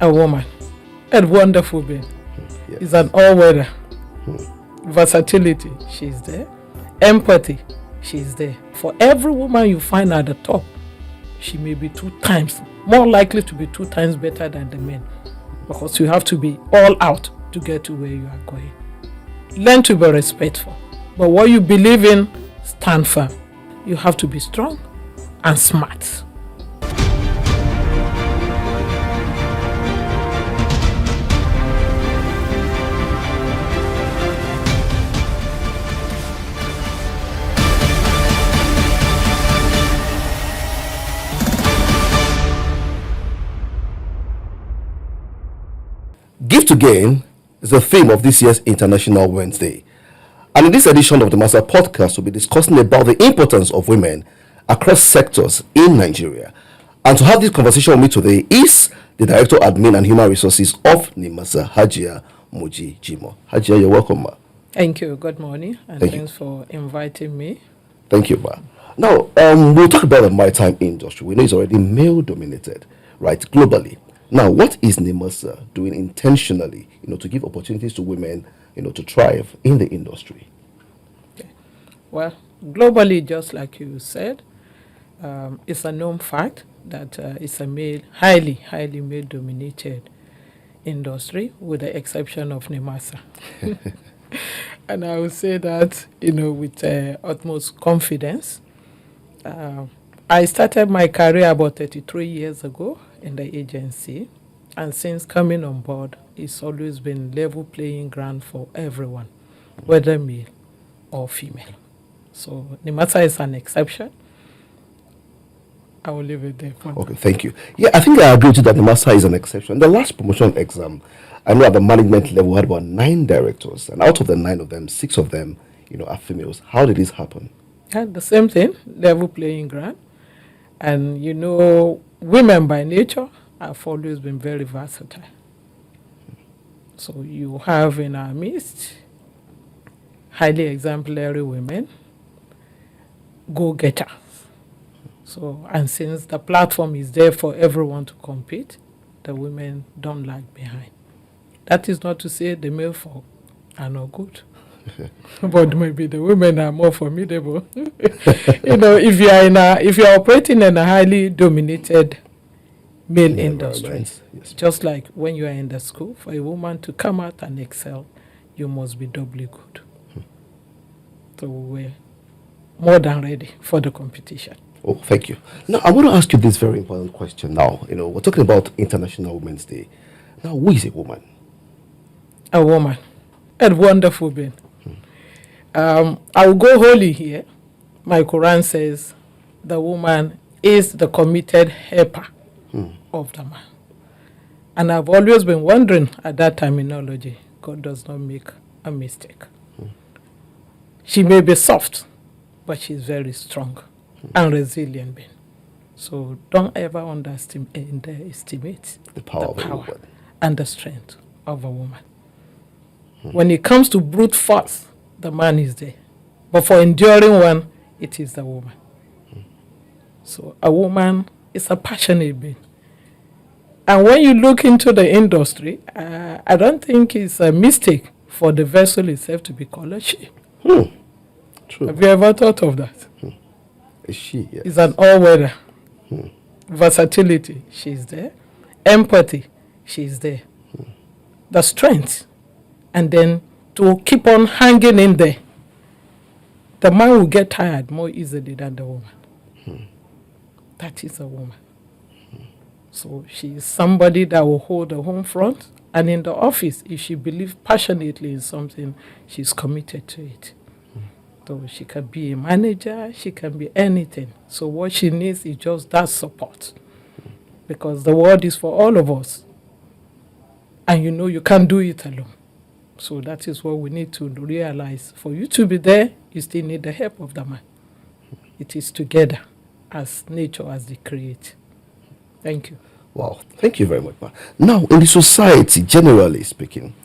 A woman, a wonderful being. Yes. Is an all-weather. Versatility, she's there. Empathy, she's there. For every woman you find at the top, she may be 2 times more likely to be 2 times better than the men, because you have to be all out to get to where you are going. Learn to be respectful, but what you believe in, stand firm. You have to be strong and smart. Give to Gain is the theme of this year's International Wednesday. And in this edition of the Nimasa podcast, we'll be discussing about the importance of women across sectors in Nigeria. And to have this conversation with me today is the Director Admin and Human Resources of Nimasa, Hajia Moji Jimoh. Hajia, you're welcome, ma. Thank you. Good morning, and thanks for inviting me. Thank you, ma. Now, we'll talk about the maritime industry. We know it's already male-dominated, right, globally. Now, what is Nimasa doing intentionally, to give opportunities to women, to thrive in the industry? Okay. Well, globally, just like you said, it's a known fact that it's a highly male-dominated industry, with the exception of Nimasa. And I would say that, with utmost confidence. I started my career about 33 years ago in the agency, and since coming on board, it's always been level playing ground for everyone, whether male or female. So Nimasa is an exception. I will leave it there for now. Okay, thank you. Yeah, I think I agree with you that Nimasa is an exception. The last promotion exam, I know at the management level we had about 9 directors, and out of the 9 of them, 6 of them, are females. How did this happen? Yeah, the same thing, level playing ground. And women by nature have always been very versatile. So you have in our midst highly exemplary women, go-getters. So, and since the platform is there for everyone to compete, the women don't lag behind. That is not to say the male folk are not good. But maybe the women are more formidable. If you are operating in a highly dominated male industry, yes. Just like when you are in the school, for a woman to come out and excel, you must be doubly good. So we're more than ready for the competition. Oh, thank you. Now, I want to ask you this very important question now. We're talking about International Women's Day. Now, who is a woman? A woman. A wonderful being. I will go holy here. My Quran says the woman is the committed helper of the man. And I've always been wondering at that terminology, God does not make a mistake. She may be soft, but she's very strong and resilient being. So don't ever underestimate the power and the strength of a woman. When it comes to brute force, the man is there. But for enduring one, it is the woman. So a woman is a passionate being. And when you look into the industry, I don't think it's a mistake for the vessel itself to be called a she. True. Have you ever thought of that? A she, yes. It's an all-weather. Versatility, she's there. Empathy, she's there. The strength, and then to keep on hanging in there. The man will get tired more easily than the woman. That is a woman. So she is somebody that will hold the home front, and in the office, if she believes passionately in something, she's committed to it. So she can be a manager, she can be anything. So what she needs is just that support. Because the world is for all of us. And you can't do it alone. So that is what we need to realize. For you to be there, you still need the help of the man. It is together, as nature has the create. Thank you. Wow, thank you very much, ma. Now, in the society, generally speaking,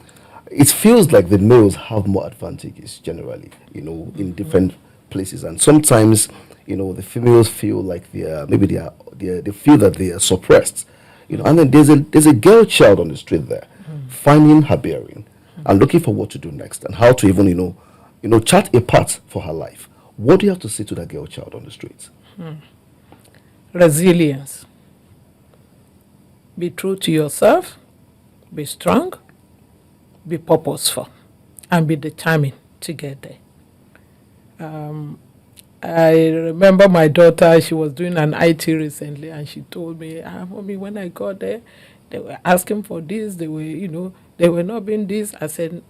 it feels like the males have more advantages generally, in different places. And sometimes, the females feel like they feel that they are suppressed, And then there's a girl child on the street there, finding her bearing and looking for what to do next and how to even, chart a path for her life. What do you have to say to that girl child on the street? Resilience. Be true to yourself, be strong, be purposeful, and be determined to get there. I remember my daughter, she was doing an IT recently, and she told me, Mommy, when I got there, they were asking for this, they were not being this. I said,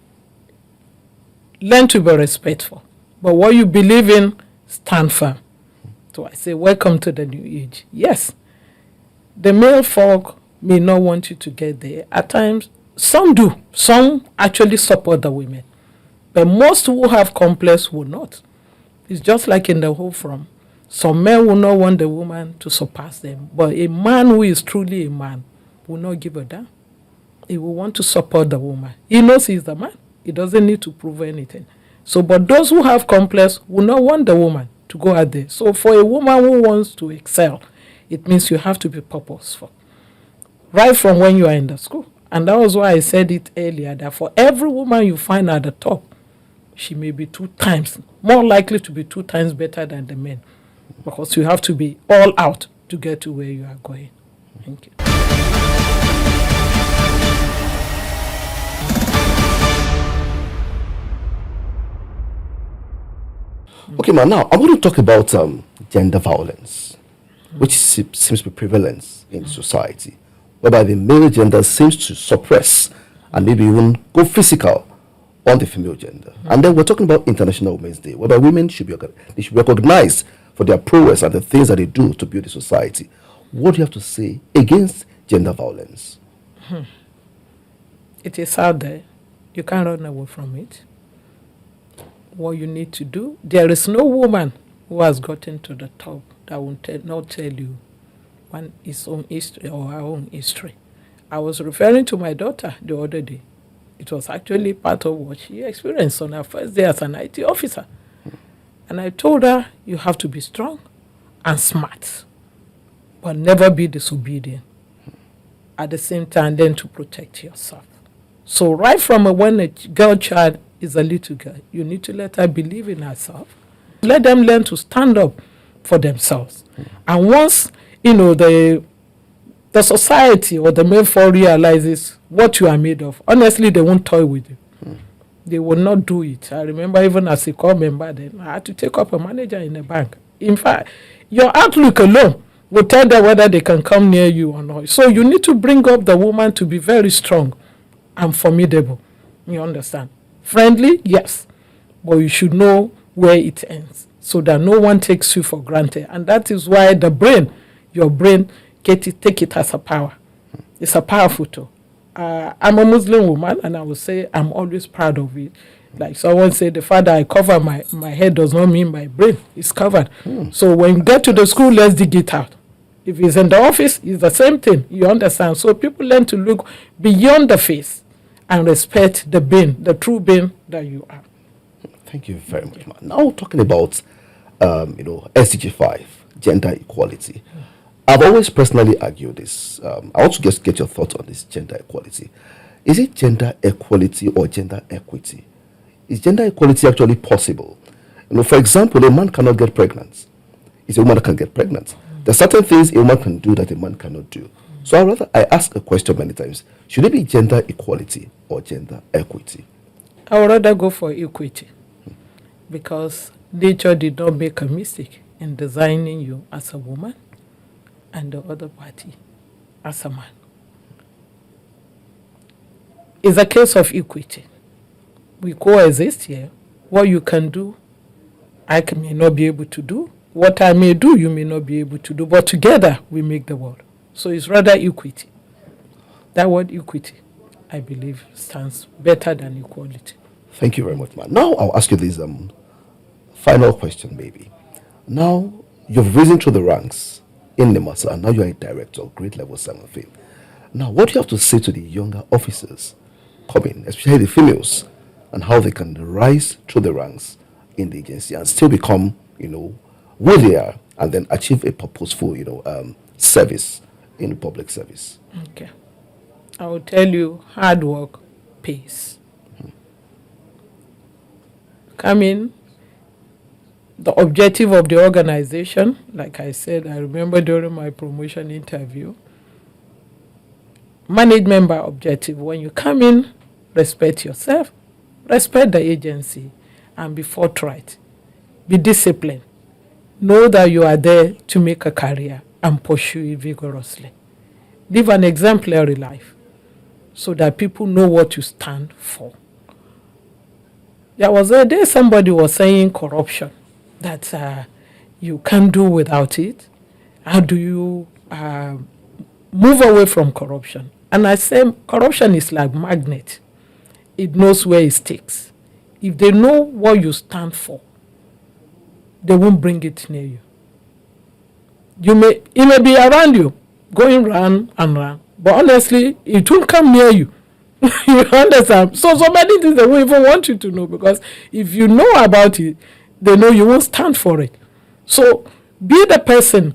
learn to be respectful, but what you believe in, stand firm. So I say, welcome to the new age. Yes, the male folk may not want you to get there. At times, some do. Some actually support the women. But most who have complex will not. It's just like in the whole from. Some men will not want the woman to surpass them. But a man who is truly a man will not give a damn. He will want to support the woman. He knows he's the man. He doesn't need to prove anything. So, but those who have complex will not want the woman to go out there. So for a woman who wants to excel, it means you have to be purposeful. Right from when you are in the school. And that was why I said it earlier, that for every woman you find at the top, she may be 2 times, more likely to be 2 times better than the men. Because you have to be all out to get to where you are going. Thank you. Okay, man, now I want to talk about gender violence, which seems to be prevalent in society, whereby the male gender seems to suppress and maybe even go physical on the female gender. And then we're talking about International Women's Day, whereby women should be recognized for their prowess and the things that they do to build a society. What do you have to say against gender violence? It is out there. You can't run away from it. What you need to do, there is no woman who has gotten to the top that will not tell you his own history or her own history. I was referring to my daughter the other day. It was actually part of what she experienced on her first day as an IT officer. And I told her, you have to be strong and smart, but never be disobedient. At the same time, then to protect yourself. So right from when a girl child is a little girl, you need to let her believe in herself. Let them learn to stand up for themselves. And once, the society or the male force realizes what you are made of, honestly, they won't toy with you. They will not do it. I remember even as a core member then, I had to take up a manager in a bank. In fact, your outlook alone will tell them whether they can come near you or not. So you need to bring up the woman to be very strong and formidable. You understand? Friendly, yes, but you should know where it ends so that no one takes you for granted. And that is why your brain, take it as a power. It's a powerful tool. I'm a Muslim woman, and I will say I'm always proud of it. Like someone said, the fact that I cover my head does not mean my brain is covered. So when you get to the school, let's dig it out. If it's in the office, it's the same thing. You understand? So people learn to look beyond the face and respect the being, the true being that you are. Thank you very much, man. Now talking about, SDG 5, gender equality. I've always personally argued this. I want to just get your thoughts on this gender equality. Is it gender equality or gender equity? Is gender equality actually possible? For example, a man cannot get pregnant. It's a woman that can get pregnant. There are certain things a woman can do that a man cannot do. So I ask a question many times. Should it be gender equality or gender equity? I would rather go for equity because nature did not make a mistake in designing you as a woman and the other party as a man. It's a case of equity. We coexist here. What you can do, I may not be able to do. What I may do, you may not be able to do. But together, we make the world. So it's rather equity. That word equity, I believe, stands better than equality. Thank you very much, man. Now I'll ask you this final question, maybe. Now you've risen through the ranks in Nimasa, and now you're a director of grade level 7 film. Now, what do you have to say to the younger officers coming, especially the females, and how they can rise through the ranks in the agency and still become, who they are, and then achieve a purposeful, service in public service? Okay. I will tell you, hard work pays. Come in. The objective of the organization, like I said, I remember during my promotion interview, management by objective. When you come in, respect yourself, respect the agency, and be forthright. Be disciplined. Know that you are there to make a career and pursue it vigorously. Live an exemplary life so that people know what you stand for. There was a day somebody was saying corruption, that you can't do without it. How do you move away from corruption? And I say corruption is like magnet. It knows where it sticks. If they know what you stand for, they won't bring it near you. It may be around you, going round and round, but honestly, it won't come near you. You understand? So many things they won't even want you to know, because if you know about it, they know you won't stand for it. So be the person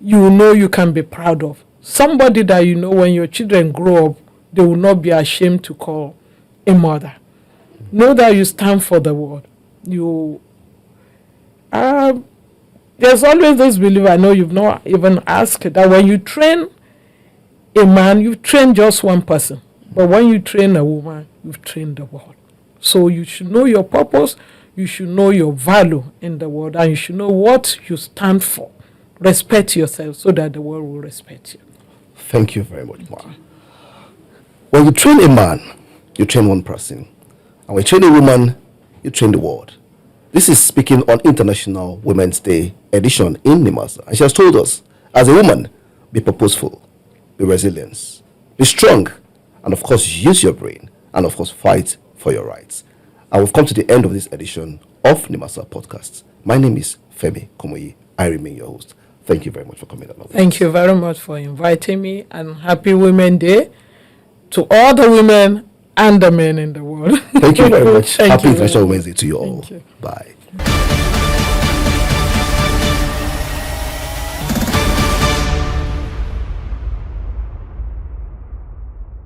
you know you can be proud of. Somebody that you know when your children grow up, they will not be ashamed to call a mother. Know that you stand for the word. There's always this belief, I know you've not even asked, that when you train a man, you train just one person. But when you train a woman, you've trained the world. So you should know your purpose, you should know your value in the world, and you should know what you stand for. Respect yourself so that the world will respect you. Thank you very much, Ma. When you train a man, you train one person. And when you train a woman, you train the world. This is speaking on International Women's Day edition in Nimasa. And she has told us, as a woman, be purposeful, be resilient, be strong, and of course, use your brain, and of course, fight for your rights. And we've come to the end of this edition of Nimasa Podcast. My name is Femi Kumuyi. I remain your host. Thank you very much for coming along. Thank you very much for inviting me, and happy Women's Day to all the women and the men in the world. Thank you very much. Thank Happy you International Women's Day to you all. Thank you. Bye.